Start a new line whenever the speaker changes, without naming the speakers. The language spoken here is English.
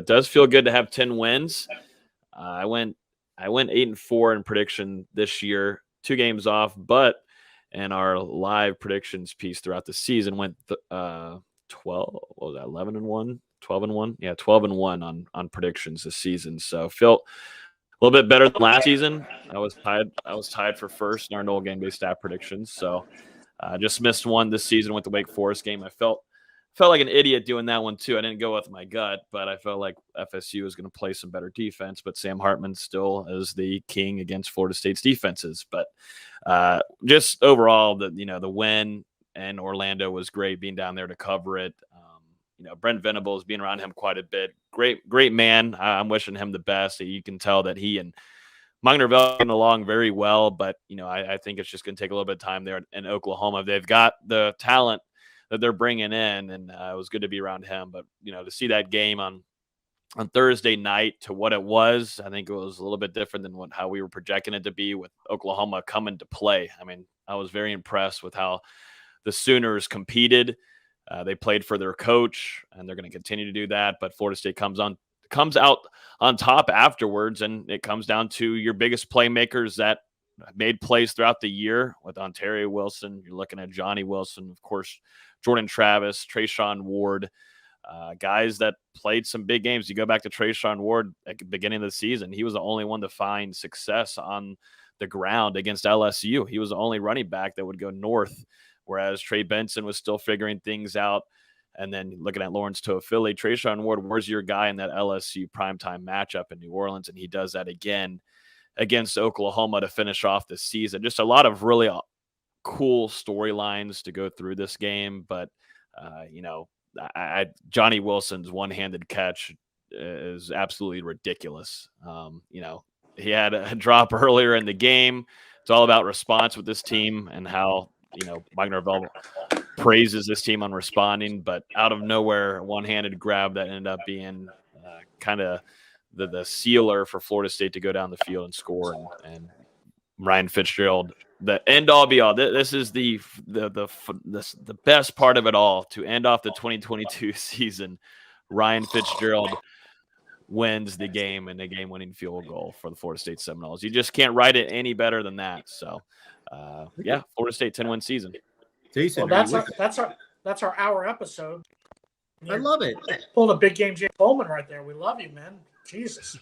it does feel good to have 10 wins. I went 8-4 in prediction this year, 2 games off, but in our live predictions piece throughout the season went 12. What was that? 11-1, 12-1. Yeah, 12-1 on predictions this season. So felt a little bit better than last season. I was tied for first in our Knoll game based staff predictions. So just missed one this season with the Wake Forest game. I felt like an idiot doing that one too. I didn't go with my gut, but I felt like FSU was going to play some better defense. But Sam Hartman still is the king against Florida State's defenses. But just overall, the win in Orlando was great. Being down there to cover it. Brent Venables, being around him quite a bit. Great man. I'm wishing him the best. You can tell that he and Magnerville getting along very well, but I think it's just going to take a little bit of time there in Oklahoma. They've got the talent that they're bringing in, and it was good to be around him. But to see that game on Thursday night to what it was, I think it was a little bit different than how we were projecting it to be with Oklahoma coming to play. I mean, I was very impressed with how the Sooners competed. They played for their coach, and they're going to continue to do that. But Florida State comes out on top afterwards, and it comes down to your biggest playmakers that made plays throughout the year with Ontario Wilson. You're looking at Johnny Wilson, of course, Jordan Travis, Trayshawn Ward, guys that played some big games. You go back to Trayshawn Ward at the beginning of the season, he was the only one to find success on the ground against LSU. He was the only running back that would go north, whereas Trey Benson was still figuring things out. And then looking at Lawrence Toafili, Trayshawn Ward, where's your guy in that LSU primetime matchup in New Orleans? And he does that again against Oklahoma to finish off the season. Just a lot of really cool storylines to go through this game. But, Johnny Wilson's one-handed catch is absolutely ridiculous. He had a drop earlier in the game. It's all about response with this team and how, Mike Norvell praises this team on responding, but out of nowhere, a one-handed grab that ended up being kind of the sealer for Florida State to go down the field and score. And Ryan Fitzgerald, the end all be all. This is the best part of it all to end off the 2022 season. Ryan Fitzgerald wins the game and the game-winning field goal for the Florida State Seminoles. You just can't write it any better than that. So, Florida State 10-win season.
Jason,
well, that's our hour episode.
I love it.
Pulled a big game, Jay Coleman, right there. We love you, man. Jesus.